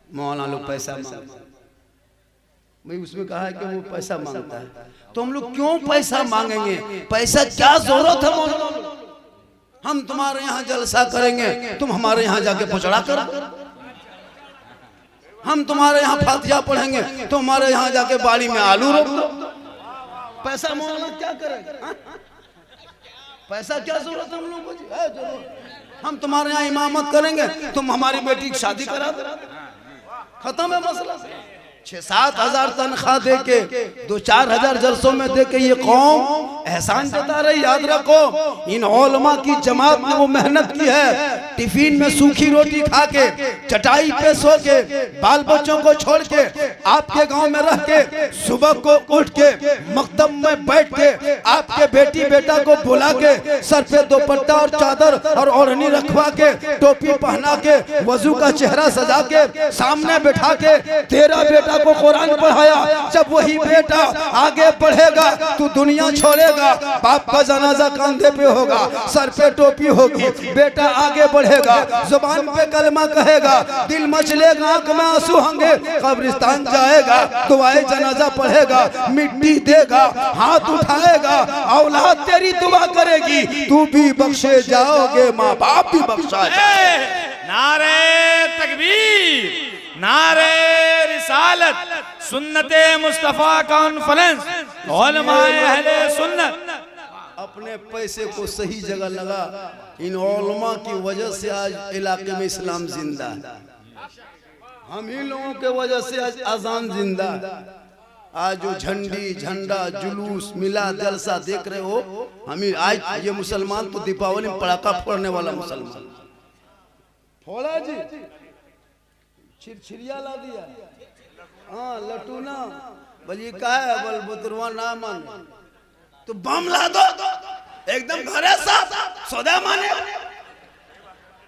मौलाना लोग पैसा मांगते, भाई उसमें कहा है कि वो पैसा मांगता है, तो हम लोग क्यों पैसा मांगेंगे? पैसा क्या जरूरत है मौलाना? हम तुम्हारे यहाँ जलसा करेंगे, तुम हमारे यहाँ जाके पुचड़ा कर। हम तुम्हारे यहाँ फातिहा पढ़ेंगे, तो हमारे यहाँ जाके बाड़ी में आलू रोप दो। पैसा मौलाना क्या करेगा? पैसा क्या जरूरत है हम लोगों को? हम तुम्हारे यहाँ इमामत करेंगे, तुम हमारी बेटी की शादी करा दो, खत्म है मसला। 6-7 हजार तनख्वाह दे के 2-4 हजार जलसों में दे के ये कौम एहसान जता रही। याद रखो, इन उलमा की जमात ने वो मेहनत की है, टिफिन में सूखी रोटी खा के, चटाई पे सो के, बाल बच्चों को छोड़ के, आपके गांव में रह के, सुबह को उठ के, मकतब में बैठ के, आपके बेटी बेटा को बुला के, सर पे दुपट्टा और चादर और ओढ़नी रखवा के, टोपी पहना के, वजू का चेहरा सजा के, सामने बैठा के तेरा बेटा को कुरान पढ़ाया। जब वही बेटा आगे बढ़ेगा तो दुनिया छोड़ेगा, बाप का जनाजा कंधे पे होगा, सर पे टोपी होगी, बेटा आगे बढ़ेगा, जुबान पे कलमा कहेगा, दिल मचलेगा, आंख में आंसू होंगे, कब्रिस्तान जाएगा, दुआए जनाजा पढ़ेगा, मिट्टी देगा, हाथ उठाएगा, औलाद तेरी दुआ करेगी, तू भी बख्शे जाओगे, माँ बाप भी बख्शा जाएगा। नारे तकबीर, नारे रिसालत, सुन्नते मुस्तफा कॉन्फ्रेंस, उलमाए अहले सुन्नत। अपने पैसे को सही जगह लगा, इन उलमा की वजह से आज इलाके में इस्लाम जिंदा है। हम ही लोगों के वजह से आज अजान जिंदा है। आज जो झंडी झंडा जुलूस मिला जलसा देख रहे हो, हम ही आज ये मुसलमान तो दीपावली में पटाखा फोड़ने वाला मुसलमान फोड़ा जी, छिरछिरिया ला दिया, हाँ लटूना बोलिए का है, बोल बुतरुआ ना मान तो बम ला दो, एकदम घरे साथ सौदा माने।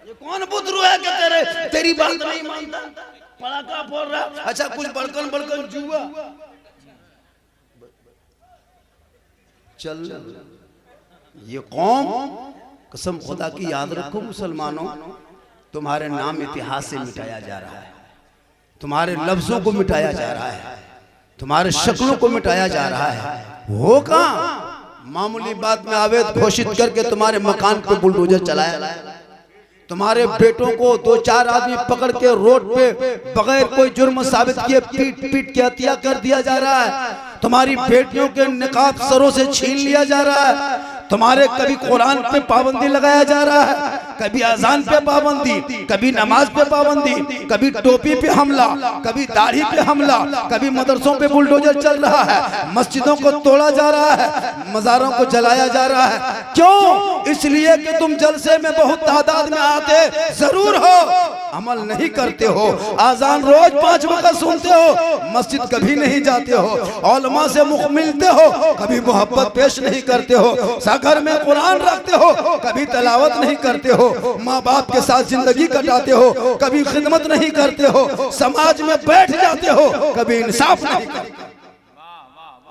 ये कौन बुतरू है कि तेरी बात नहीं मानता, पटाखा फोड़ रहा? अच्छा कुछ बड़कन बड़कन जुआ चल। ये कौम कसम खुदा की याद रखो मुसलमानों, तुम्हारे नाम इतिहास से मिटाया जा रहा है, तुम्हारे लफ्जों को मिटाया जा रहा है, तुम्हारे शक्लों को मिटाया जा रहा है। हो कहाँ मामूली बात में अवैध घोषित करके तुम्हारे मकान पे बुलडोजर चलाया, तुम्हारे बेटों को 2-4 आदमी पकड़ के रोड पे बगैर कोई जुर्म साबित किए पीट पीट के हत्या कर दिया जा रहा है, तुम्हारी बेटियों के निकाब सरों से छीन लिया जा रहा है, तुम्हारे कभी कुरान पे पाबंदी लगाया जा रहा है, कभी अजान पे पाबंदी, कभी नमाज पे पाबंदी, कभी टोपी पे हमला, कभी दाढ़ी पे हमला, कभी मदरसों पे बुलडोजर चल रहा है, मस्जिदों को तोड़ा जा रहा है, मज़ारों को जलाया जा रहा है। क्यों? इसलिए कि तुम जलसे में बहुत तादाद में आते जरूर हो, अमल नहीं करते हो, अजान रोज 5 वक्त सुनते हो, मस्जिद कभी नहीं जाते हो, उलमा से मुख मिलते हो, कभी मोहब्बत पेश नहीं करते हो, घर में कुरान रखते हो, कभी तलावत नहीं करते हो, माँ बाप के साथ जिंदगी कटाते हो, कभी खिदमत नहीं करते हो, समाज में बैठ जाते हो, कभी इंसाफ नहीं करते।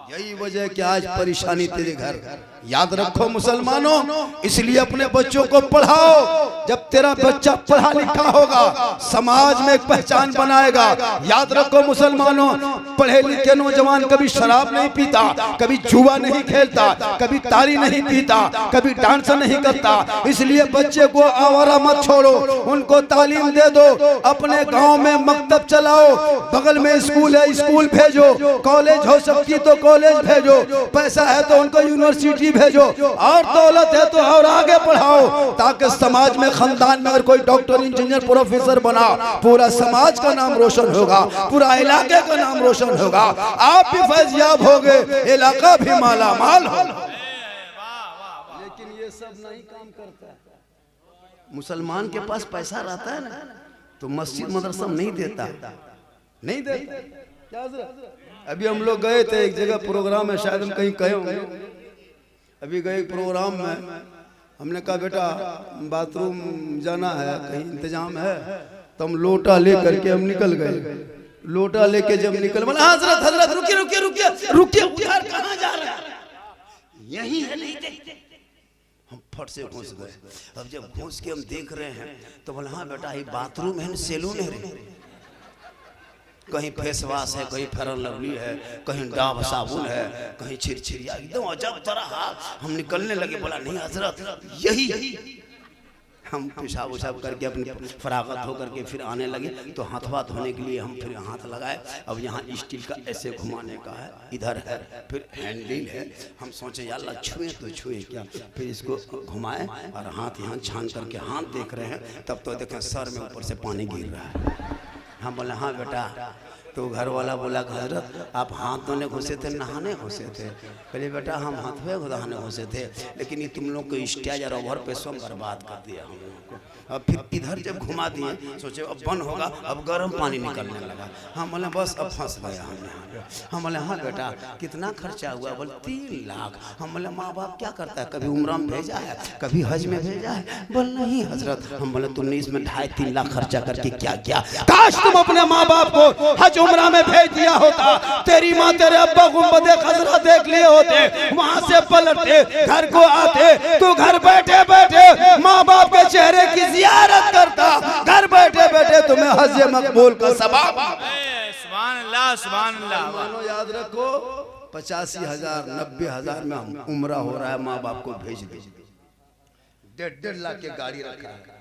यही वजह कि आज परेशानी तेरे घर। याद रखो मुसलमानों, इसलिए अपने बच्चों को पढ़ाओ। जब तेरा बच्चा पढ़ा लिखा होगा, समाज में एक पहचान बनाएगा। याद रखो मुसलमानों, पढ़े लिखे नौजवान कभी शराब नहीं पीता, कभी जुआ नहीं खेलता, कभी तारी नहीं पीता, कभी डांस नहीं करता। इसलिए बच्चे को आवारा मत छोड़ो, उनको तालीम दे दो। अपने गाँव में मकतब चलाओ, बगल में स्कूल है स्कूल भेजो, कॉलेज हो सकती तो कॉलेज भेजो, पैसा है तो उनको यूनिवर्सिटी भेजो, और दौलत है तो और आगे बढ़ाओ, ताकि समाज में खानदान में अगर कोई डॉक्टर इंजीनियर प्रोफेसर बना, पूरा समाज का नाम रोशन होगा, पूरा इलाके का नाम रोशन होगा, आप भी फैज़याब होगे, इलाका भी माला माल होगा। लेकिन ये सब नहीं काम करता। मुसलमान के पास पैसा रहता है ना, तो मस्जिद मदरसा नहीं देता, नहीं देता। अभी हम लोग गए थे एक जगह प्रोग्राम है, शायद हम कहीं कहे होंगे। अभी गए प्रोग्राम में, हमने कहा बेटा बाथरूम जाना है, कहीं इंतजाम है, तो हम लोटा ले करके हम निकल गए। लोटा लेके जब निकल, बोला हजरत हजरत रुकिए रुकिए रुकिए रुकिए, उधर कहाँ जा रहे हैं? यही है, नहीं देखते। हम फट से घुस गए। अब जब घुस के हम देख रहे हैं तो बोला हाँ बेटा ये बाथरूम है, सैलून है रे। कहीं फेस वॉश है, कहीं फेयर एंड लवली है, कहीं डाव साबुन है, कहीं छिरछिरिया, एकदम अजब तरह हाल। हम निकलने लगे, बोला नहीं हजरत यही। हम पेशाब उशाब करके अपनी फरागत होकर के फिर आने लगे तो हाथवा धोने के लिए हम फिर हाथ लगाए। अब यहाँ स्टील का ऐसे घुमाने का है, इधर है, फिर हैंडल है। हम सोचे या अल्लाह छुए तो छुए क्या, फिर इसको घुमाए और हाथ यहाँ छान करके हाथ देख रहे हैं, तब तो देखें सर में ऊपर से पानी गिर रहा है। हम बोले हाँ बेटा। तो घर वाला बोला हजरत आप हाथ धोने घुसे थे, नहाने घुसे थे? कहले बेटा हम हाथ पे नहाने घुसे थे, लेकिन ये तुम लोग को स्टेज और ओवर पे सब बर्बाद कर दिया हम लोगों को। अब फिर इधर जब घुमा दिए, सोचे अब बंद होगा, अब गर्म पानी निकलने लगा। हम बोले बस अब फंस गया हम यहाँ पे। हम बोले हाँ बेटा कितना खर्चा हुआ? बोले 3 लाख। हम बोले माँ बाप क्या करता है, कभी उम्रा में भेजा है, कभी हज में भेजा है? बोल नहीं हजरत। हम बोले तुमने इसमें 2.5-3 लाख खर्चा करके क्या किया? काश तुम अपने माँ बाप को हज उम्रा में भेज दिया होता, तेरी माँ तेरे अब्बा गुंबदे खजरा देख लिए होते, वहां से पलटते घर को आते, तू घर बैठे बैठे माँ बाप के चेहरे की जियारत करता, घर बैठे बैठे तुम्हें हज मकबूल का सवाब। सुभान अल्लाह सुभान अल्लाह। मानो याद रखो 85,000 90,000 में उम्रा हो रहा है, माँ बाप को भेज दे। 1.5 लाख की गाड़ी रखा है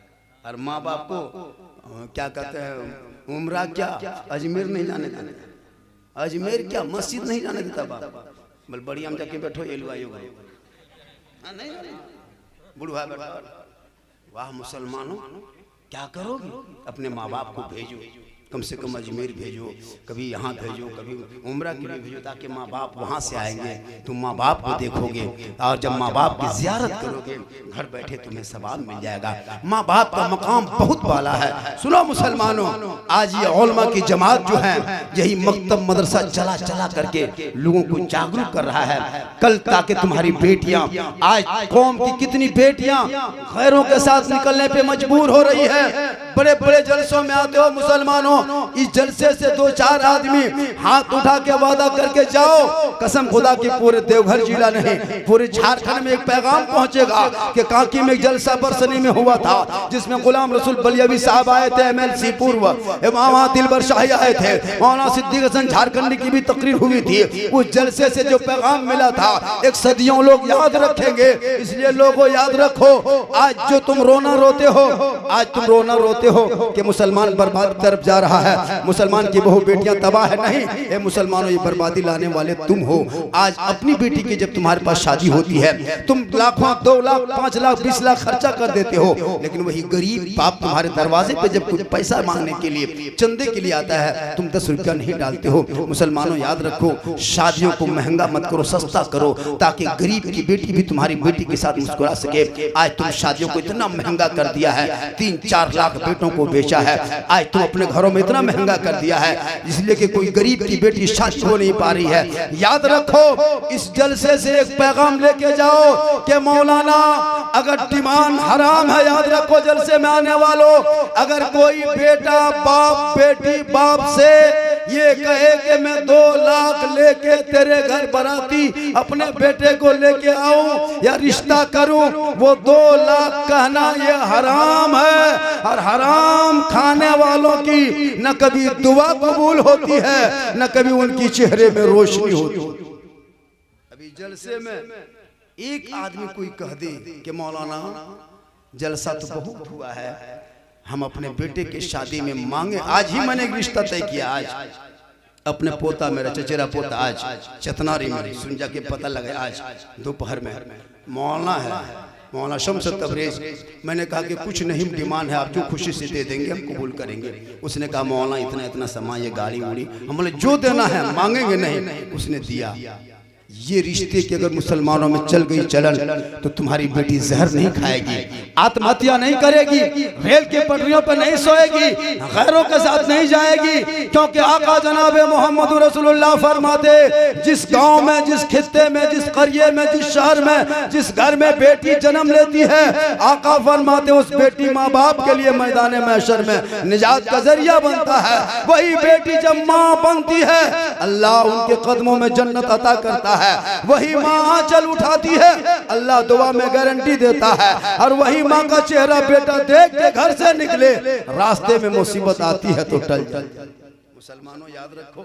और माँ बाप को क्या कहते हैं उम्रा क्या अजमेर नहीं जाने देते, अजमेर क्या मस्जिद नहीं जाने देता बाप। बोल बढ़िया हम जाके बैठो ये लुआई नहीं बुढ़वा बैठा। वाह मुसलमानों क्या करोगे, अपने माँ बाप को भेजो, कम से कम अजमेर भेजो, कभी यहाँ भेजो, कभी उम्रा के लिए भेजो, ताकि माँ बाप वहाँ से आएंगे, तुम माँ बाप को देखोगे और जब माँ बाप की जियारत करोगे घर बैठे तुम्हें सवाब मिल जाएगा। माँ बाप का मकाम बहुत वाला है। सुनो मुसलमानों, आज ये उलमा की जमात जो है यही मकतब मदरसा चला चला करके लोगों को जागरूक कर रहा है। कल ताकि तुम्हारी बेटियां, आज कौम की कितनी बेटियां गैरों के साथ निकलने पे मजबूर हो रही है। बड़े बड़े जलसों में आते हो मुसलमानों, इस जलसे से 2-4 आदमी हाथ उठा के वादा करके जाओ, कसम खुदा की पूरे देवघर जिला नहीं पूरे झारखंड में एक पैगाम पहुंचेगा कि कांकी में एक जलसा बरसनी में हुआ था जिसमें गुलाम रसूल बलियावी साहब आए थे, MLC पूर्व वहाँ दिलबर शाही आए थे, मौलाना सिद्दीक हसन झारखंडी की भी तकरीर हुई थी। उस जलसे से जो पैगाम मिला था एक सदियों लोग याद रखेंगे। इसलिए लोगों याद रखो, आज जो तुम रोना रोते हो, आज तुम रोना रोते हो कि मुसलमान बर्बाद तरफ जा रहा है, मुसलमान की बहु बेटियां तबाह है, नहीं ए मुसलमानों ये बर्बादी लाने वाले तुम हो। आज अपनी बेटी की जब तुम्हारे पास शादी होती है तुम लाखों 2 लाख 5 लाख 20 लाख खर्चा कर देते हो, लेकिन वही गरीब बाप तुम्हारे दरवाजे पे जब कुछ पैसा मांगने के लिए चंदे के लिए आता है तुम 10 रुपया नहीं डालते हो। मुसलमानों याद रखो, शादियों को महंगा मत करो, सस्ता करो, ताकि गरीब की बेटी भी तुम्हारी बेटी के साथ मुस्कुरा सके। आज तुम शादियों को इतना महंगा कर दिया है, 3-4 लाख बेटों को बेचा है। आज तुम अपने घरों में इतना महंगा कर दिया है इसलिए कि कोई गरीब की बेटी शादी हो नहीं पा रही है। याद रखो, इस जलसे से एक पैगाम लेके जाओ कि मौलाना अगर डिमांड हराम है, याद रखो जलसे में आने वालों, अगर कोई बेटा बाप बेटी बाप से ये कहे कि मैं 2 लाख लेके तेरे घर बराती अपने बेटे को लेके आऊं या रिश्ता करूं, वो 2 लाख कहना ये हराम है। और हराम खाने वालों की न कभी दुआ कबूल होती है न कभी उनकी चेहरे में रोशनी होती। अभी जलसे में एक आदमी कोई कह दे कि मौलाना जलसा तो बहुत हुआ है, हम अपने बेटे की शादी में मांगे, आज ही मैंने एक रिश्ता तय किया, आज अपने पोता मेरा चचेरा पोता आज चतनारी में सुन जाके पता लगा, आज दोपहर में मौलाना है, मौलाना शम्स तबरेज। मैंने कहा कि कुछ नहीं डिमांड है, आप जो खुशी से दे देंगे हम कबूल करेंगे। उसने कहा मौलाना इतना इतना सामान, ये गाड़ी उड़ी। हम बोले जो देना है मांगेंगे नहीं। उसने दिया। ये रिश्ते की अगर मुसलमानों में चल गई चलन तो तुम्हारी बेटी जहर नहीं खाएगी, आत्महत्या नहीं करेगी, रेल के पटरियों पर नहीं सोएगी, गैरों के साथ नहीं जाएगी, क्योंकि आका जनाब मोहम्मद रसूलुल्लाह फरमाते जिस गांव में, जिस खित्ते में, जिस करिए में, जिस शहर में, जिस घर में बेटी जन्म लेती है, आका फरमाते उस बेटी माँ बाप के लिए मैदान महशर में निजात का जरिया बनता है। वही बेटी जब माँ बनती है अल्लाह उनके कदमों में जन्नत अता करता है। वही माँ आंचल उठाती है अल्लाह दुआ में गारंटी देता है। और वही माँ का चेहरा बेटा देख के घर से निकले, रास्ते में मुसीबत आती है तो टल। मुसलमानों याद रखो,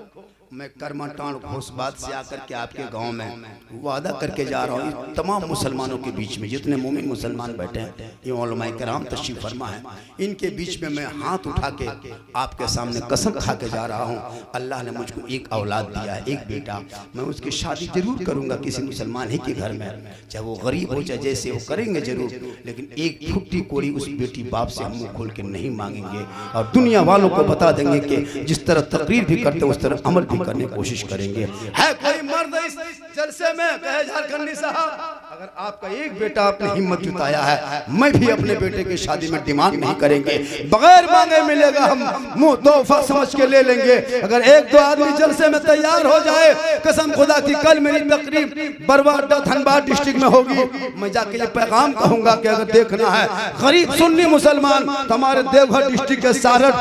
मैं करमाटान घोषबाद से आकर के आपके गांव में वादा करके जा रहा हूँ, तमाम मुसलमानों के बीच में जितने मोमिन मुसलमान बैठे हैं, ये उलमाए किराम तशरीफ फरमा है, इनके बीच में मैं हाथ उठा के आपके सामने कसम खा के जा रहा हूँ, अल्लाह ने मुझको एक औलाद दिया है, एक बेटा, मैं उसकी शादी जरूर करूँगा किसी मुसलमान ही के घर में, चाहे वो गरीब हो चाहे जैसे हो, करेंगे जरूर, लेकिन एक फुट्टी कोड़ी उस बेटी बाप से हम मुँह खोल के नहीं मांगेंगे और दुनिया वालों को बता देंगे कि जिस तरह तकरीर भी करते उस तरह अमल भी करने की कोशिश करेंगे। है कोई मर्द इस जलसे में, कहे झारखंडी साहब, अगर आपका एक बेटा आपने हिम्मत जुटाया है, मैं भी अपने बेटे की शादी में डिमांड नहीं करेंगे, बगैर मांगे मिलेगा, हम मुंह तोहफा समझ के ले लेंगे। अगर एक दो आदमी जलसे में तैयार हो जाए, कसम खुदा की कल मेरी तकरीब बरवाडा धनबाद डिस्ट्रिक्ट में होगी, मैं जाके ये पैगाम कहूंगा कि अगर देखना है गरीब सुन्नी मुसलमान तो हमारे देवघर डिस्ट्रिक्ट के सारठ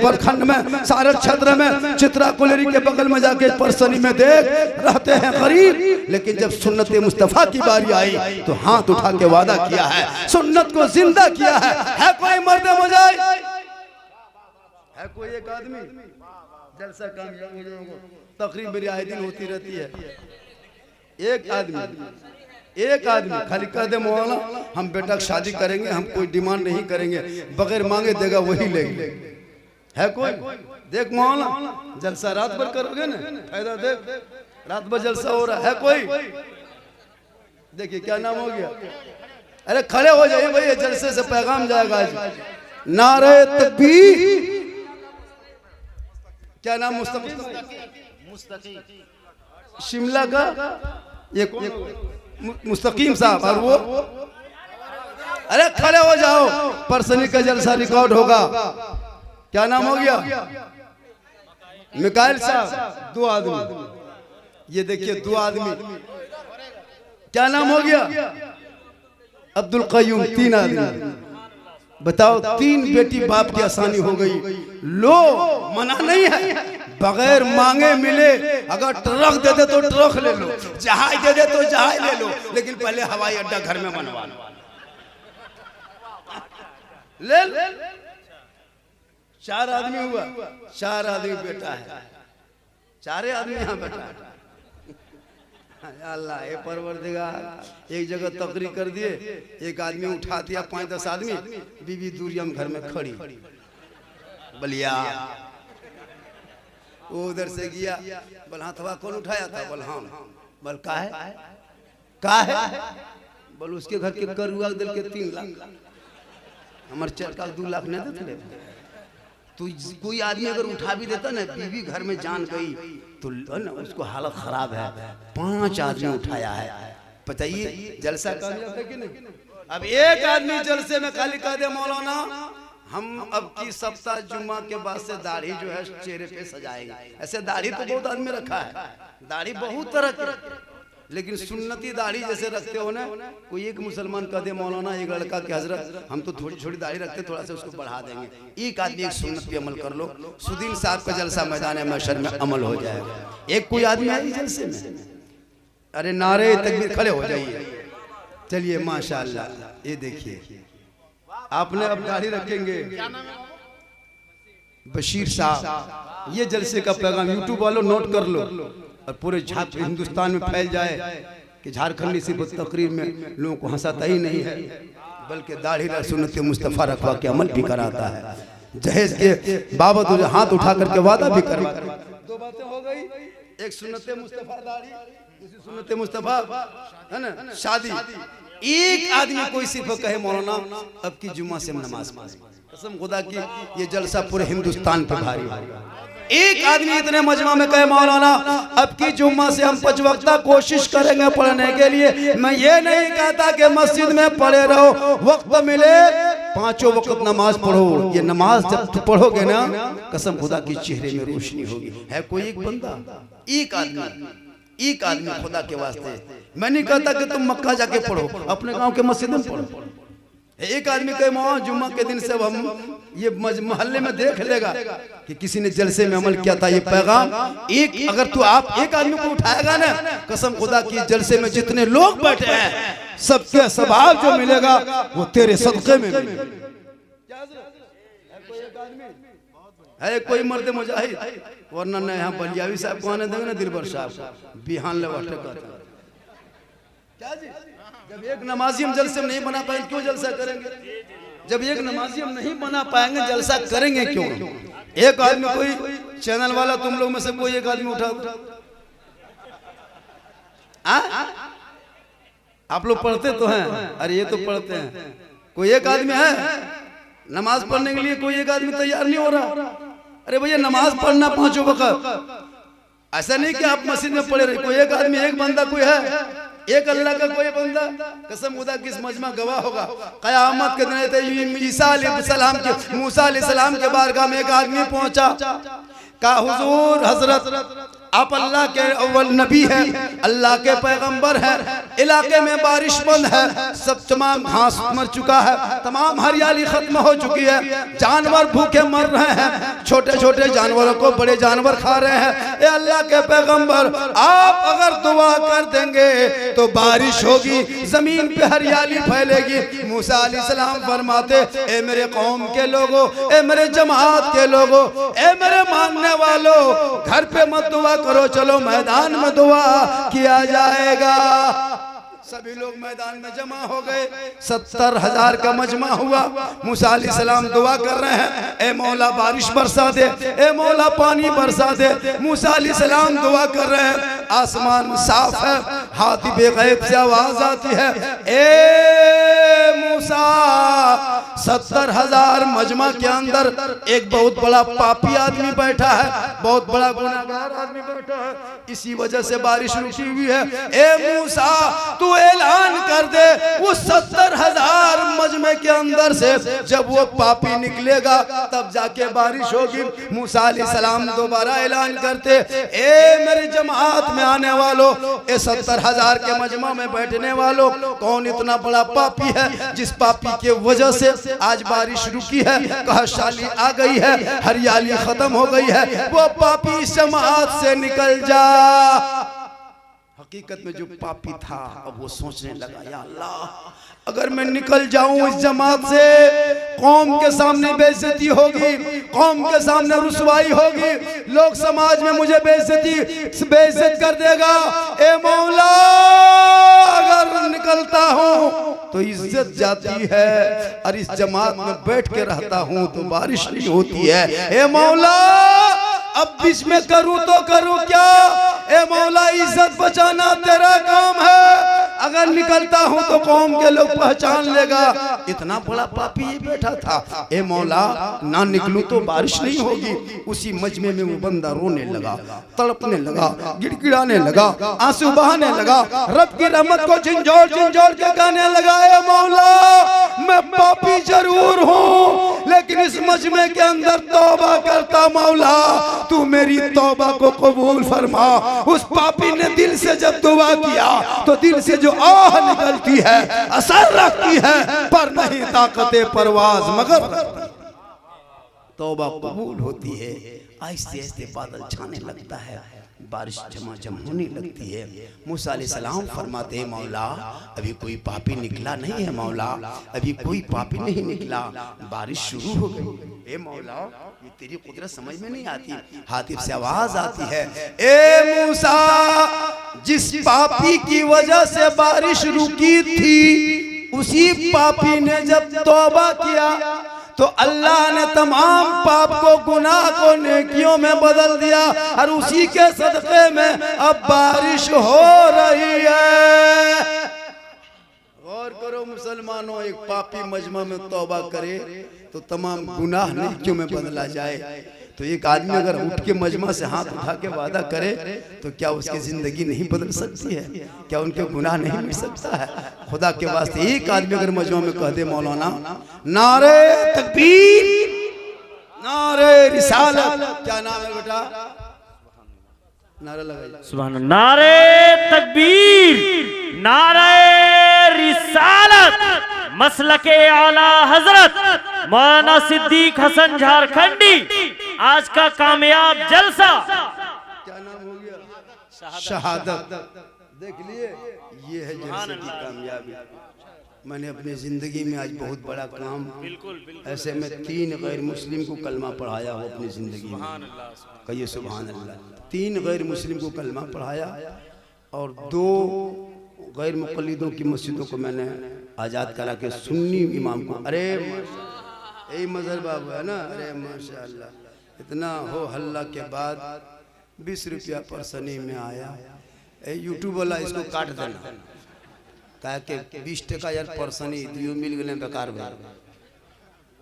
प्रखंड में, सारठ क्षेत्र में, चित्रा कुलेरी के बगल में जाके परसनी में देख रहते हैं गरीब, लेकिन जब सुन्नत मुस्तफा की बारी आई तो हाथ उठा के वादा किया है, सुन्नत को जिंदा किया है कोई मर्द मुजाहिद, है कोई एक आदमी जलसा कामयाब हो जाएगा, तकरीब मेरी आए दिन होती रहती है, एक आदमी खाली कह दे मौलाना हम बेटा की शादी करेंगे, हम कोई डिमांड नहीं करेंगे, बगैर मांगे देगा वही लेंगे, है कोई? देख मौलाना जलसा रात भर करोगे ना, फायदा देख, रात भर जलसा हो रहा है कोई? देखिए क्या नाम हो गया, अरे खड़े हो जाइए भाई, जलसे से पैगाम जाएगा आज, नारे तकबीर, क्या नाम? मुस्तकीम, शिमला का ये मुस्तकीम साहब, और वो, अरे खड़े हो जाओ, परसनी का जलसा रिकॉर्ड होगा, क्या नाम हो गया? मिकाइल साहब, दो आदमी, ये देखिए दो आदमी, क्या नाम हो गया? अब्दुल कयूम, तीन आदमी, बताओ तीन बेटी बाप की आसानी हो गई, लो मना नहीं है, बगैर मांगे मिले, अगर ट्रक दे दे तो ट्रक ले लो, जहाज दे दे तो जहाज ले लो, लेकिन पहले हवाई अड्डा घर में बनवा ले। चार आदमी हुआ, चार आदमी बेटा है, चारे आदमी यहाँ बैठा है, अल्लाह ये परवरदिगार, एक जगह तकरीर कर दिए, एक आदमी उठा दिया 5-10 आदमी, बीवी दूरियम घर में खड़ी, बलिया वो उधर से गया, बोल हाथवा कौन उठाया था? बोल हम, बोल का है? बोल उसके घर के करुआ दिल के 3 लाख, हमारे चरका 2 लाख नहीं देते, तो कोई आदमी अगर उठा भी देता ना, बीवी घर में जान गई तो ना उसको हालत खराब है, 5 आदमी उठाया है, बताइए जलसा कामयाब है कि नहीं? अब एक आदमी जलसे में खाली कह दे मौलाना हम अब की सप्ताह जुम्मा के बाद से दाढ़ी जो है चेहरे पे सजाएंगे, ऐसे दाढ़ी तो बहुत आदमी रखा है, दाढ़ी बहुत तरह की, लेकिन सुन्नती दाढ़ी जैसे रखते हो ना, कोई एक मुसलमान कह दे मौलाना एक लड़का के हजरत हम तो थोड़ी छोटी दाढ़ी रखते, थोड़ा सा उसको बढ़ा देंगे, एक आदमी एक सुन्नत पे अमल कर लो, सुदीन साहब का जलसा मैदान महशर में अमल हो जाएगा। एक कोई आदमी है जलसे में, अरे नारे तकबीर, खड़े हो जाइए, चलिए माशाअल्लाह, ये देखिए आपने अब दाढ़ी रखेंगे, बशीर साहब, ये जलसे का पैगाम यूट्यूब वालों नोट कर लो और पूरे हिंदुस्तान में फैल जाए कि झारखंडी सिर्फ तकरीर में लोगों को हंसाता ही नहीं है, बल्कि दाढ़ी और सुन्नत मुस्तफा रखवा के अमल भी कराता है, जहेज के बाबत तुझे हाथ उठा करके वादा भी कर। 2 बातें हो गई, एक सुन्नत मुस्तफा दाढ़ी, दूसरी सुन्नत मुस्तफा है ना शादी। एक आदमी कोई सिर्फ कहे मौलाना अब की जुम्मा से हम नमाज पढ़ें, कसम खुदा की ये जलसा पूरे हिंदुस्तान पे भारी होगा। एक आदमी इतने मजमा में कहे मौलाना अब की जुम्मा से हम 5 वक्ता कोशिश करेंगे पढ़ने के लिए, मैं ये नहीं कहता कि मस्जिद में पढ़े रहो, वक्त मिले 5 वक्त नमाज पढ़ो, ये नमाज जब पढ़ोगे ना कसम खुदा की चेहरे में रोशनी होगी। है कोई एक बंदा, एक आदमी खुदा के वास्ते, मैं नहीं कहता कि तुम मक्का जाके पढ़ो, अपने गांव के मस्जिद में पढ़ो। एक आदमी कहे मौलाना जुम्मा के दिन से हम ये मोहल्ले में देख लेगा कि किसी ने जलसे में अमल किया था, ये पैगाम एक, अगर तू आप एक आदमी को उठाएगा ना कसम खुदा की जलसे में जितने लोग बैठे हैं सबके सवाब जो मिलेगा वो तेरे सदके में मिलेगा। है कोई मर्द मुजाहिद, वरना न यहाँ बलियावी साहब को आने देंगे ना दिलबर साहब बिहान ले वाटे क्या जी। जब एक नमाजी हम जलसे नहीं बना पाएंगे क्यों जलसा करेंगे? जब एक नमाजी हम नहीं बना पाएंगे जलसा करेंगे क्यों? एक आदमी कोई चैनल वाला तुम लोग में से कोई एक आदमी उठा आप लोग पढ़ते तो हैं, अरे ये तो पढ़ते हैं, कोई एक आदमी है नमाज पढ़ने के लिए, कोई एक आदमी तैयार नहीं हो रहा। अरे भैया नमाज पढ़ना पांचों वक्त, ऐसा नहीं कि आप मस्जिद में पढ़े रहे, कोई एक आदमी एक बंदा कोई है, एक अल्लाह का कोई बंदा, कसम खुदा किस मजमा गवाह होगा कयामत के दिन ईसा अलैहिस्सलाम के मूसा अलैहिस्सलाम के बारगाह में एक आदमी पहुंचा, कहा हुजूर हजरत आप अल्लाह के अव्वल नबी है, अल्लाह के पैगंबर है, इलाके में बारिश बंद है, सब तमाम घास मर चुका है, तमाम हरियाली खत्म हो चुकी है, जानवर भूखे मर रहे हैं, छोटे छोटे जानवरों को बड़े जानवर खा रहे हैं। ए अल्लाह के पैगंबर आप अगर दुआ कर देंगे तो बारिश होगी, जमीन पे हरियाली फैलेगी। मूसा अलैहिस्सलाम फरमाते ए मेरे कौम के लोगों, ए मेरे जमात के लोगों, ए मेरे मानने वालों, घर पे मत दुआ करो, चलो मैदान में दुआ किया जाएगा। सभी लोग मैदान में जमा हो गए, 70,000 का मजमा हुआ। मूसा अलैहिस्सलाम दुआ कर रहे हैं, ए मौला बारिश बरसा दे, ए मौला पानी बरसा दे। मूसा अलैहिस्सलाम दुआ कर रहे हैं, आसमान साफ है, हाथी बेगैब से आवाज आती है, ए मूसा 70,000 मजमा के अंदर एक बहुत बड़ा पापी आदमी बैठा है, बहुत बड़ा गुनाहगार आदमी बैठा है, इसी वजह से बारिश रुकी हुई है। ए मूसा तू ऐलान कर दे, वो 70,000 मजमे के अंदर से जब वो पापी निकलेगा तब जाके बारिश होगी। मूसा अलैहिस्सलाम दोबारा ऐलान करते, ए मेरी जमात में आने वालों, ए 70,000 के मजमा में बैठने वालों, कौन इतना बड़ा पापी है जिस पापी के वजह से आज बारिश रुकी है, कहशाली आ गई है, हरियाली खत्म हो गई है, वो पापी इस जमात से निकल जा। हकीकत में जो पापी था अब वो सोचने लगा, या अल्लाह अगर मैं निकल जाऊं इस जमात से, कौम के सामने बेइज्जती होगी, कौम के सामने रुसवाई होगी, लोग समाज में मुझे बेइज्जत कर देगा। ए मौला अगर निकलता हूं तो इज्जत जाती है, और इस जमात में बैठ के रहता हूं तो बारिश नहीं होती है। ए मौला अब बीच में करूं तो करूं क्या? ए मौला इज्जत बचाना तेरा काम है, अगर निकलता हूं तो कौम के लोग पहचान लेगा। इतना बड़ा पापी ये बैठा था, ए मौला ना निकलूं तो बारिश नहीं होगी। उसी मजमे में वो बंदा रोने लगा, तड़पने लगा, गिड़गिड़ाने लगा, आंसू बहाने लगा, रब की रहमत को झिंझोड़ झिंझोड़ के गाने लगा, ए मौला मैं पापी जरूर हूँ लेकिन इस मजमे के अंदर तौबा करता, मौला तू मेरी तौबा को कबूल फरमा। उस पापी ने दिल से जब दुआ किया तो दिल से जो आह निकलती है असर रखती है, पर नहीं ताकते परवाज मगर तौबा कबूल होती है। आहिस्ते आहिस्ते बादल छाने लगता है, बारिश झमाझम होने लगती है। मूसा अलैहिस्सलाम फरमाते हैं, मौला अभी कोई पापी निकला नहीं है, मौला अभी कोई पापी नहीं निकला, बारिश शुरू हो गई। ए मौला ये तेरी कुदरत समझ में नहीं आती। हातिफ से आवाज आती है, ए मूसा जिस पापी की वजह से बारिश रुकी थी, उसी पापी ने जब तौबा किया तो अल्लाह ने तमाम पाप को गुनाह को नेकियों में बदल दिया, और उसी के सदक़े में अब बारिश हो रही है। गौर करो मुसलमानों, एक पापी मजमा में तौबा करे तो तमाम गुनाह नेकियों में बदला जाए। तो एक आदमी अगर उठ के मजमा से हाथ उठा के वादा करे तो क्या उसकी जिंदगी नहीं बदल सकती है? क्या उनके गुनाह नहीं मिट सकता है? खुदा के वास्ते एक आदमी अगर मजमा में कह दे, मौलाना नारे तकबीर, नारे रिसालत, क्या नाम है बेटा? नारा लगाइए, सुभान अल्लाह। नारे तकबीर, नारे रिसालत, मसलके आला हजरत मौलाना सिद्दीक हसन झारखंडी आज का कामयाब जलसा। क्या नाम हो गया? शहादत। देख लिए, ये है जलसे की कामयाबी। मैंने अपनी ज़िंदगी में आज बहुत बड़ा काम, ऐसे में 3 गैर मुस्लिम को कलमा पढ़ाया हो अपनी ज़िंदगी में। कहिए सुभान अल्लाह। 3 गैर मुस्लिम को कलमा पढ़ाया और 2 गैर मुक़ल्लिदों की मस्जिदों को मैंने आज़ाद करा के सुन्नी इमाम को, अरे यही मजहर बाबू है ना, अरे माशाअल्लाह। इतना हो हल्ला के बाद 20 रुपया परसनी में आया। यूट्यूब वाला इसको काट देना, कहा कि 20 टका यार परसनी दियो मिल गए बेकार है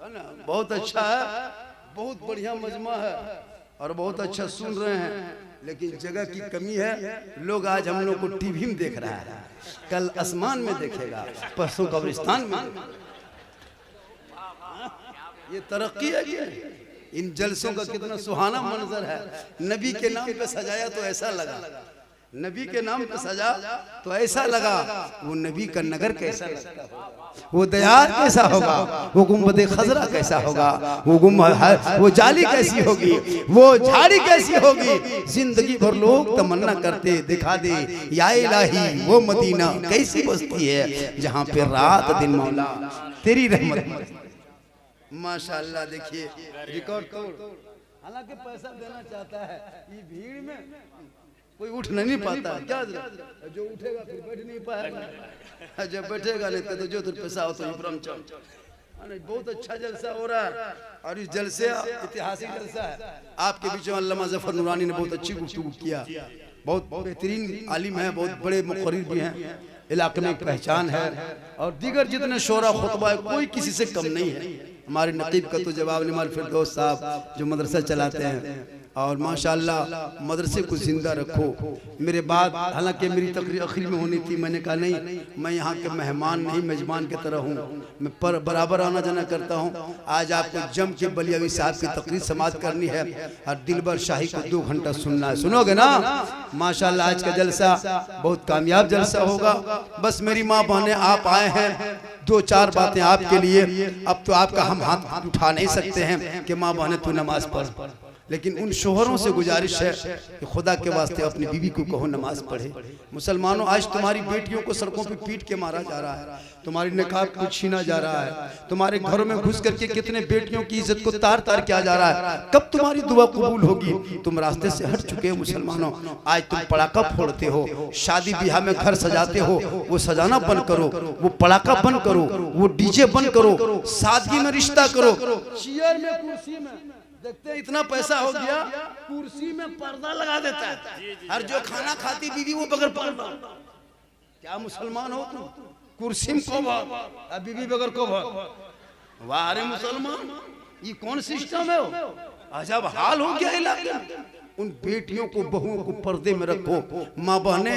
ना। बहुत अच्छा है, बहुत बढ़िया मजमा है और बहुत अच्छा सुन रहे हैं, लेकिन जगह की कमी है। लोग आज हम लोग को टीवी में देख रहा है, कल आसमान में देखेगा, परसों कब्रिस्तान में। ये तरक्की है क्या? इन जलसों का कितना सुहाना मंजर है। नबी के नाम पे सजाया तो ऐसा लगा, नबी के नाम पे सजा तो ऐसा लगा। वो नबी का नगर कैसा लगता होगा, वो दयार कैसा होगा, वो गुम्बद खजरा कैसा होगा, वो जाली कैसी होगी, वो झाड़ी कैसी होगी। जिंदगी भर लोग तमन्ना करते दिखा दे या इलाही वो मदीना कैसी बस्ती है जहाँ पे रात दिन मौला तेरी रहमत। माशाअल्लाह देखिए रिकॉर्ड तोड़। हालांकि पैसा देना चाहता है, ये भीड़ में कोई उठ नहीं पाता। क्या जो उठेगा फिर बैठ नहीं पाएगा, जब बैठेगा नहीं तो जो तुम पैसा हो तो इब्राहिम चल। बहुत अच्छा जलसा हो रहा है और इस जलसे ऐतिहासिक जलसा है। आपके बीच में अल्लामा ज़फ़र नूरानी ने बहुत अच्छी गुफ्तगू किया। बहुत बेहतरीन आलिम है, बहुत बड़े मुक़र्रिर भी हैं, इलाके में पहचान है। और दीगर जितने शोरा खुतबा है कोई किसी से कम नहीं है। हमारे नकीब का तो जवाब निमाल फिरदौस साहब जो मदरसा चलाते हैं, और माशाअल्लाह मदरसे को जिंदा रखो। मेरे बाद हालांकि मेरी तकरीर आखिर में होनी थी, मैंने कहा नहीं, मैं यहाँ के मेहमान नहीं मेजबान की तरह हूँ, मैं पर बराबर आना जाना करता हूँ। आज आपको जम के बलियावी साहब की तकरीर समाप्त करनी है और दिलबर शाही को 2 घंटा सुनना है। सुनोगे ना? माशाअल्लाह आज का जलसा बहुत कामयाब जलसा होगा। बस मेरी माँ बहनें आप आए हैं, 2-4 बातें आपके लिए। अब तो आपका हम हाथ उठा नहीं सकते हैं कि माँ बहनें तू नमाज पढ़, लेकिन उन शोहरों से गुजारिश है कि खुदा के वास्ते अपनी बीवी को कहो नमाज पढ़े। मुसलमानों, आज तुम्हारी बेटियों को सड़कों पे पीट के मारा जा रहा है, तुम्हारी निकाब को छीना जा रहा है, तुम्हारे घरों में घुस करके कितने बेटियों की इज्जत को तार तार किया जा रहा है। कब तुम्हारी दुआ कबूल होगी? तुम रास्ते से हट चुके हो मुसलमानों। आज तुम पटाखा फोड़ते हो, शादी ब्याह में घर सजाते हो, वो सजाना बंद करो, वो पटाखा बंद करो, वो डीजे बंद करो, सादगी में रिश्ता करो। चेयर में कुर्सी में देखते इतना पैसा हो गया, कुर्सी में पर्दा लगा देता है। हर जो खाना खाती बीवी वो बगैर पर्दा। क्या मुसलमान हो तुम? कुर्सी में को भाग, बीवी बगैर को भाग। वाह रे मुसलमान, ये कौन सिस्टम है? अजब हाल हो गया इलाके में। उन बेटियों को बहुओं को पर्दे में रखो। माँ बहने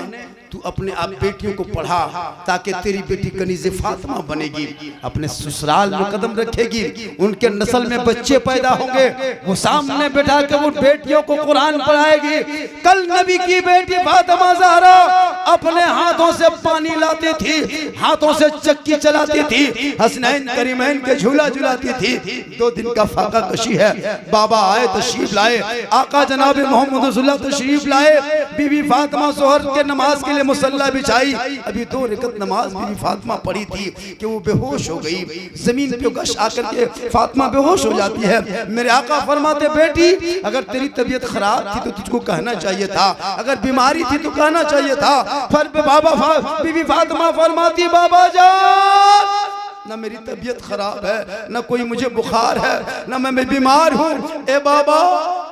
तू अपने आप बेटियों को पढ़ा ताकि तेरी बेटी कनीज़े फातिमा बनेगी, अपने ससुराल में कदम रखेगी, उनके नस्ल में बच्चे पैदा होंगे, वो सामने बैठा के वो बेटियों को कुरान पढ़ाएगी। कल नबी की बेटी फातिमा ज़हरा अपने हाथों से पानी लाती थी, हाथों से चक्की चलाती थी, हसनैन करीमैन के झूला झुलाती थी। 2 दिन का फाका कशी है। बाबा आए तशरीफ लाए, आका जनाब मोहम्मद रसूलुल्लाह तशरीफ लाए। बीबी फातिमा जोहर के नमाज के लिए मुसल्ला बिछाई। अभी 2 रकत नमाज बीबी फातिमा पढ़ी थी कि वो बेहोश हो गई। जमीन पे गश आकर के फातिमा बेहोश हो जाती है। मेरे आका फरमाते, बेटी अगर तेरी तबीयत खराब थी तो तुझको कहना चाहिए था, अगर बीमारी थी तो कहना चाहिए था। फिर बीबी फातिमा फरमाती, बाबा जान ना मेरी तबीयत खराब है, ना कोई मुझे बुखार है, ना मैं बीमार हूँ। ए बाबा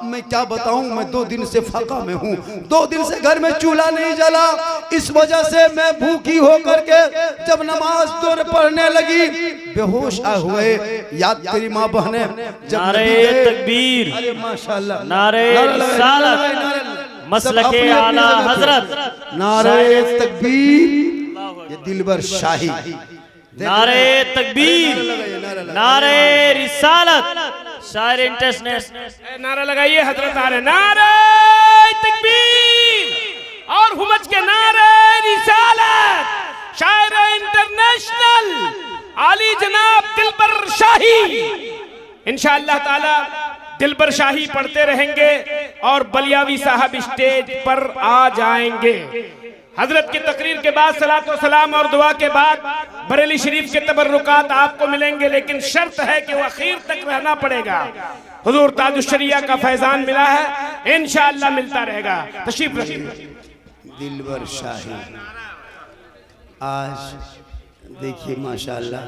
मैं क्या बताऊं, मैं 2 दिन से फाका में हूँ, 2 दिन से घर में चूल्हा नहीं जला, इस वजह से मैं भूखी होकर के जब नमाज दूर पढ़ने लगी बेहोश आ हुए। याद तेरी माँ बहने जब नारे तकबीर, अरे माशाल्लाह, नारे रिसालत, मसलके आला हजरत, नारे तकबीर, ये दिलबर शाही, नारे तकबीर, नारे रिसालत, शायर इंटरनेशनल नारा लगाइए हजरत आ रहे, नारे तकबीर और हुमज के नारे रिसालत, शायर इंटरनेशनल आली जनाब दिलबर शाही। इंशाअल्लाह ताला दिलबर शाही पढ़ते रहेंगे और बलियावी साहब स्टेज पर आ जाएंगे। हजरत की तकरीर के बाद सलात व सलाम और दुआ के बाद बरेली शरीफ के तबर्रुकात आपको मिलेंगे, लेकिन शर्त है कि वो आखिर तक रहना पड़ेगा। हुजूर ताजुश्शरिया का फैजान मिला है, इंशाअल्लाह मिलता रहेगा। तशरीफ रखिए। दिलबर शाही, आज देखिए माशाअल्लाह,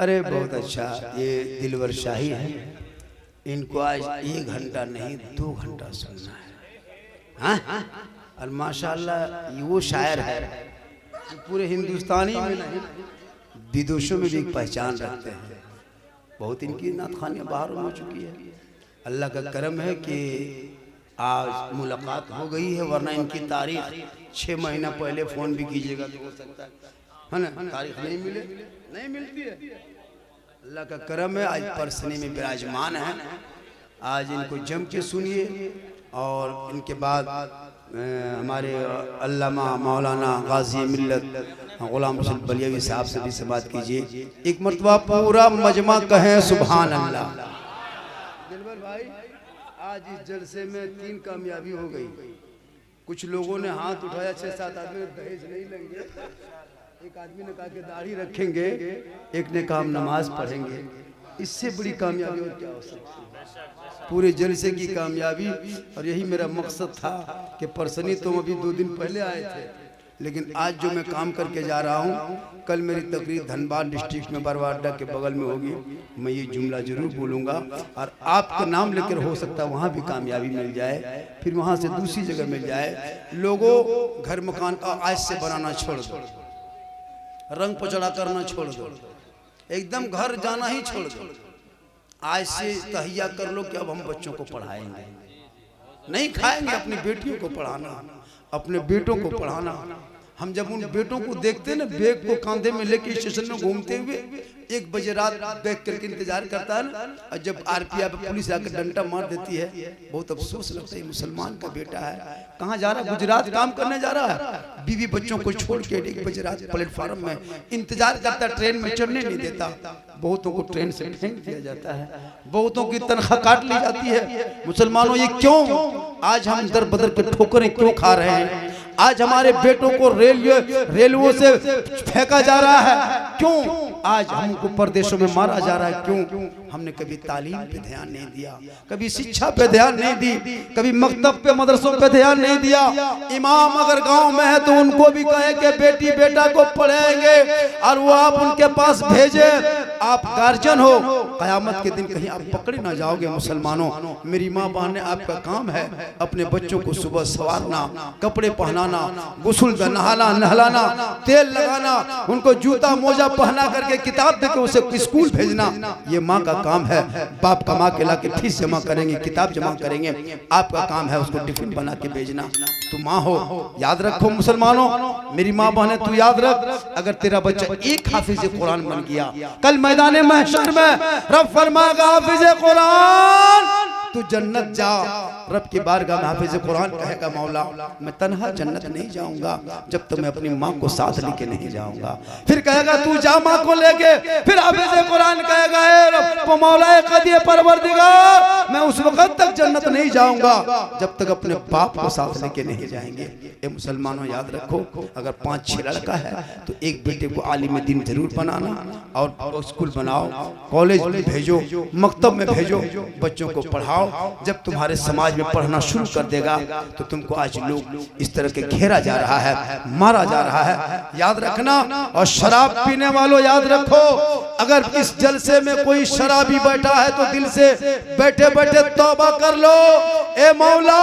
अरे बहुत अच्छा, ये दिलबर शाही है। इनको आज 1 घंटा नहीं 2 घंटा सुनना है। हाँ, और माशाअल्लाह ये वो शायर है जो पूरे हिंदुस्तानी में नहीं विदेशों में भी एक पहचान रखते हैं। बहुत इनकी नातखानियाँ बाहर हो चुकी है। अल्लाह का करम है कि आज मुलाकात हो गई है, वरना इनकी तारीख 6 महीना पहले फ़ोन भी कीजिएगा तो हो सकता है ना, तारीख नहीं मिलती है। अल्लाह का करम है, आज परसनी में विराजमान है। आज इनको जम के सुनिए और इनके बाद हमारे अल्लामा मौलाना गाजी मिल्लत गुलाम रसूल बलियावी साहब से भी से बात कीजिए। एक मरतबा पूरा मजमा कहें सुभान अल्लाह। दिलबर भाई, आज इस जलसे में 3 कामयाबी हो गई। कुछ लोगों ने हाथ उठाया, 6-7 आदमी दहेज नहीं लेंगे, एक आदमी ने कहा कि दाढ़ी रखेंगे, एक ने कहा हम नमाज पढ़ेंगे। इससे बड़ी कामयाबी और क्या हो सकती है? पूरे जलसे की कामयाबी। और यही मेरा मकसद था कि परसनी तुम अभी 2 दिन पहले आए थे, लेकिन आज जो मैं काम करके जा रहा हूँ, कल मेरी तकरीर धनबाद डिस्ट्रिक्ट में बरवाडा के बगल में होगी। मैं ये जुमला जरूर बोलूँगा और आपका नाम लेकर हो सकता है वहाँ भी कामयाबी मिल जाए, फिर वहाँ से दूसरी जगह मिल जाए। लोगों, घर मकान का आज से बनाना छोड़ दो, रंग पचड़ा करना छोड़ दो, एकदम घर जाना ही छोड़ दो। आज से तहिया कर लो कि अब हम बच्चों को पढ़ाएंगे, नहीं खाएंगे। अपनी बेटियों को पढ़ाना, अपने बेटों को पढ़ाना। हम जब उन बेटों को देखते हैं ना, बैग को कांधे में लेके स्टेशन में घूमते हुए, 1 बजे रात बैग करके इंतजार करता है ना, और जब आरपीएफ पुलिस आकर डंडा मार देती है, बहुत अफसोस लगता है। मुसलमान का बेटा है, कहाँ जा रहा है? गुजरात काम करने जा रहा है। बीवी बच्चों को छोड़ के 1 बजे रात प्लेटफार्म में इंतजार करता, ट्रेन में चढ़ने नहीं देता। बहुतों को ट्रेन से फेंक दिया जाता है, बहुतों की तनख्वाह काट ली जाती है। मुसलमानों, ये क्यों? आज हम दर बदर के ठोकरें क्यों खा रहे हैं? आज हमारे बेटों को रेलवे से फेंका जा रहा है, क्यों? आज हमको परदेशों में मारा जा रहा है, क्यों? हमने कभी तालीम पे ध्यान नहीं दिया, कभी शिक्षा पे ध्यान नहीं दी, कभी मकतब पे मदरसों पे ध्यान नहीं दिया। इमाम अगर गांव में है तो उनको भी कहे कि बेटी बेटा को पढ़ाएंगे और वो आप उनके पास भेजे। आप गार्जियन हो, कयामत के दिन कहीं आप पकड़े ना जाओगे। मुसलमानों, मेरी माँ बहनें, आपका काम है अपने बच्चों को सुबह संवारना, कपड़े पहनाना, गुस्ल नहलाना, तेल लगाना, उनको जूता मोजा पहना करके किताब देके उसे स्कूल भेजना। ये माँ का काम है। बाप कमा के ला के फीस जमा करेंगे, किताब जमा करेंगे, आपका काम है उसको टिफिन बना के भेजना। तू माँ हो, याद रखो मुसलमानों, मेरी माँ बहनें, तू याद रख, अगर तेरा बच्चा एक हाफिज कुरान बन गया, कल मैदान महशर में रब फरमाएगा हाफिज कुरान तू जन्नत जा। रब की बारगाह में हाफिज कुरान कहेगा मौला मैं तन्हा जन्नत नहीं जाऊंगा जब तक मैं अपनी माँ को साथ लेके नहीं जाऊंगा। फिर कहेगा तू जा माँ को लेके, फिर हाफिज कुरान कहेगा ए रब मौला कदिए परवरदिगार मैं उस वक्त तक जन्नत नहीं जाऊंगा जब तक अपने बाप को साथ लेके नहीं जाएंगे। ए मुसलमानों याद रखो, अगर 5-6 लड़का है तो एक बेटे को आलिम दीन जरूर बनाना और स्कूल बनाओ, कॉलेज में भेजो, मकतब में भेजो, बच्चों को पढ़ाओ। जब तुम्हारे समाज में पढ़ना शुरू कर देगा तो तुमको आज लोग इस तरह के घेरा जा रहा है, मारा जा रहा है, याद रखना। और शराब पीने वालों याद रखो, अगर इस जलसे में कोई शराबी बैठा है तो दिल से बैठे बैठे तौबा कर लो। ए मौला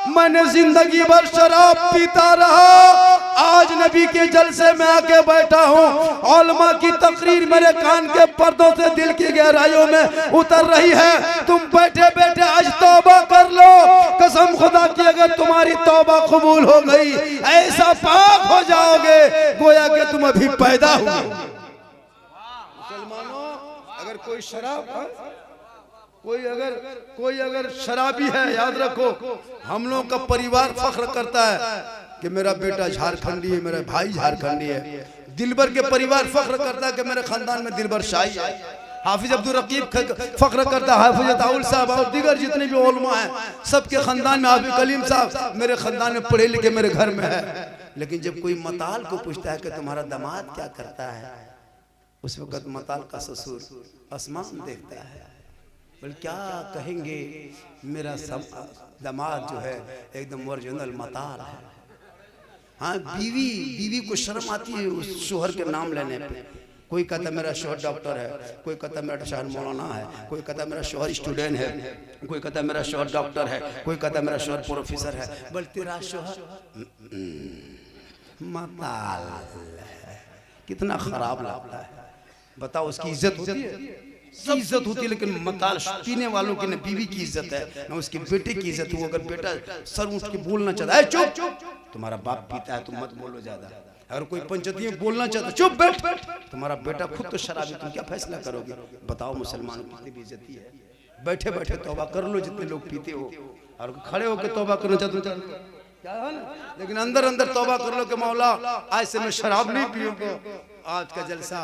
मैंने जिंदगी भर शराब पीता रहा, आज नबी के जलसे में आके बैठा हूँ, उलमा की तकरीर मेरे कान के पर्दों से दिल की गहराइयों में उतर रही है। तुम बैठे बैठे आज तौबा कर लो, कसम खुदा की अगर तुम्हारी तौबा कबूल हो गई ऐसा पाक हो जाओगे गोया कि तुम अभी पैदा हुए। मुसलमानों अगर कोई शराब कोई अगर शराबी है, याद रखो हम लोग का परिवार फख्र करता है कि मेरा बेटा झारखंडी है, मेरा भाई झारखंडी है। दिलबर के परिवार फख्र करता है कि मेरे खानदान में दिलबर शाही है। हाफिज अब्दुल रकीब फख्र करता है, हाफिज अताउल साहब और दीगर जितने भी उलमा हैं, सबके खानदान में हाफिज कलीम साहब मेरे खानदान में पढ़े लिखे मेरे घर में है। लेकिन जब कोई मताल को पूछता है कि तुम्हारा दामाद क्या करता है, उस वक्त मताल का ससुर आसमान देखता है, बोले क्या कहेंगे, मेरा सब दामाद जो है एकदम ओरिजिनल मताल है। हाँ, बीवी को शर्म आती है उस शोहर के नाम लेने पे। कोई कहता मेरा शोहर डॉक्टर है, कोई कहता मेरा शोहर मौलाना है, कोई कहता मेरा शोहर स्टूडेंट है, कोई कहता मेरा शोहर डॉक्टर है, कोई कहता मेरा शोहर प्रोफेसर है। बोल तेरा शोहर मताल है, कितना खराब लगता है। बताओ, उसकी इज्जत होती है, सब इज्जत होती है, लेकिन मताल पीने वालों की न बीवी की इज्जत है न उसके बेटे की इज्जत है। अगर बेटा सर उठ के बोलना चाहता है, चुप, तुम्हारा बाप पीता है तुम मत बोलो ज्यादा। अगर कोई पंचायती में बोलना चाहता है, चुप बैठ, तुम्हारा बेटा खुद तो शराबी, तुम क्या फैसला करोगे? बताओ मुसलमानों की कितनी बेइज्जती है। बैठे बैठे तौबा कर लो जितने लोग पीते हो, और खड़े होकर तौबा करना चाहते हो क्या है ना, लेकिन अंदर अंदर तौबा कर लो कि मौला आज से मैं शराब नहीं पीऊंगा। आज का जलसा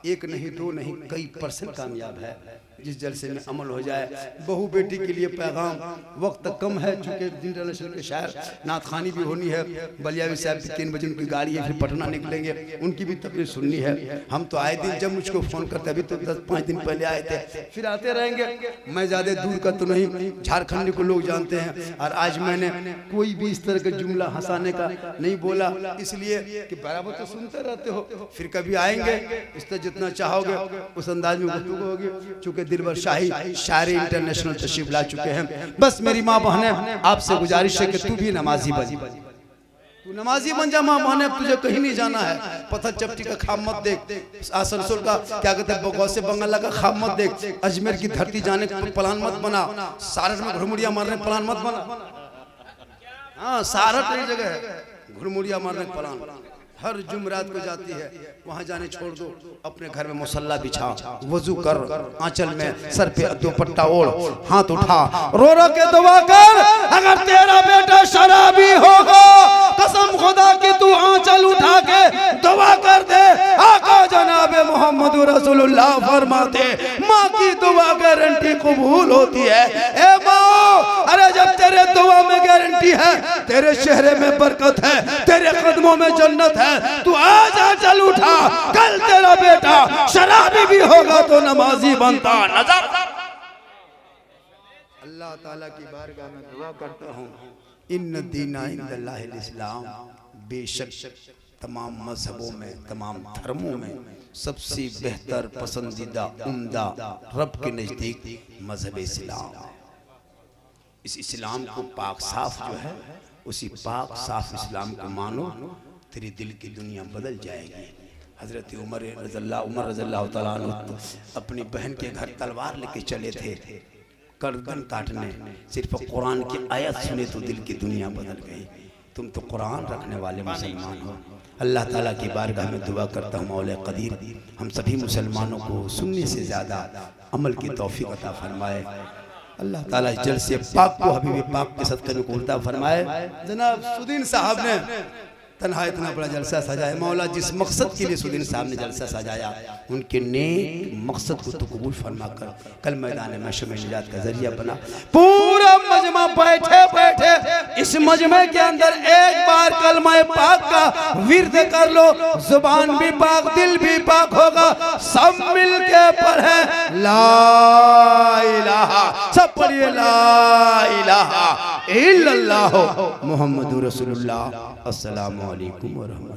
एक नहीं दो नहीं कई % कामयाब है। जिस जलसे में अमल हो जाए, बहू बेटी के लिए पैगाम, वक्त कम है चूंकि इंटरनेशनल के शायर नात खानी भी होनी है। बलियावी साहब की 3 बजे उनकी गाड़ी है, फिर पटना निकलेंगे, उनकी भी तकरीर सुननी है। हम तो आए दिन जब मुझको फ़ोन करते, अभी तो 10-5 दिन पहले आए थे, फिर आते रहेंगे। मैं ज़्यादा दूर का तो नहीं, झारखंड को लोग जानते हैं। और आज मैंने कोई भी इस तरह का जुमला हंसाने का नहीं बोला, इसलिए कि बराबर तो सुनते रहते हो। फिर कभी आएंगे, इस तरह जितना चाहोगे उस अंदाज में गुफ्तगू होगी। चूँकि दिलबर शाही शायरी इंटरनेशनल तशरीफ ला चुके हैं। बस मेरी माँ बहनें, आपसे गुजारिश है कि तू भी नमाजी बन, तू नमाजी बन जा। माँ बहनें, तुझे कहीं नहीं जाना है। पत्थर चपटी का ख्वाब मत देख, आसनसोल का क्या कहते हैं गौसे बंगाला का ख्वाब मत देख, अजमेर की धरती जाने का प्लान मत बना, सारठ में घुड़मुड़िया मारने का प्लान मत बना। हाँ, सारठ नई जगह है, घुड़मुड़िया मारने का प्लान हर जुमरात को जाती है, वहां जाने छोड़ दो। अपने घर में मुसल्ला बिछा, वजू कर, आंचल में सर पे दुपट्टा ओढ़, हाथ उठा, रो रो के दुआ कर। अगर तेरा बेटा शराबी होगा, कसम खुदा की तू आंचल उठा के दुआ कर दे। आका जनाब मोहम्मद रसूलुल्लाह फरमाते, माँ की दुआ गारंटी कबूल होती है। ए माँ, अरे जब तेरे दुआ में गारंटी है, तेरे चेहरे में बरकत है, तेरे कदमों में जन्नत है, तू आज आंचल उठा। कल तेरा बेटा शराबी भी होगा तो नमाजी बनता नजर। अल्लाह ताला की बारगाह में दुआ करता हूँ, इन्न दीना इंदल्लाहिल इस्लाम, बेशक तमाम मजहबों में, तमाम धर्मों में सबसे बेहतर, पसंदीदा, उम्दा रब के नजदीक मजहब इस्लाम। इस इस्लाम को पाक साफ जो है, उसी पाक साफ इस्लाम को मानो, तेरी दिल की दुनिया बदल जाएगी। हजरत उमर रज़ियल्लाहु तआला अन्हु अपनी बहन के घर तलवार लेके चले थे गर्दन काटने, सिर्फ कुरान की आयत सुने तो दिल की दुनिया बदल गई। तुम तो कुरान रखने वाले मुसलमान हो। अल्लाह ताला की बारगाह में दुआ करता हूँ, मौला कदीर हम सभी मुसलमानों को सुनने से ज़्यादा अमल की तौफीक अता फरमाए। अल्लाह ताला जल से पाक को हबीब पाक के सदक़े में कबूल फरमाए। जनाब सुदीन साहब ने तन्हा इतना बड़ा जलसा सजाया। मौला जिस मकसद के लिए सुदीन साहब ने जलसा सजाया, उनके नेक मकसद को तो कबूल फरमा कर कल मैदान महशर में निजात का जरिया बना। पूरा मजमा बैठे बैठे इस मजमे के अंदर एक बार कलमा पाक का विर्द कर लो, जुबान भी पाक, दिल भी पाक होगा। सब मिल के पढ़े ला इलाहा, सब पढ़िए ला इलाहा इल्लल्लाह मुहम्मदुर रसूलुल्लाह। अस्सलामु अलैकुम व रहमतुल्लाह।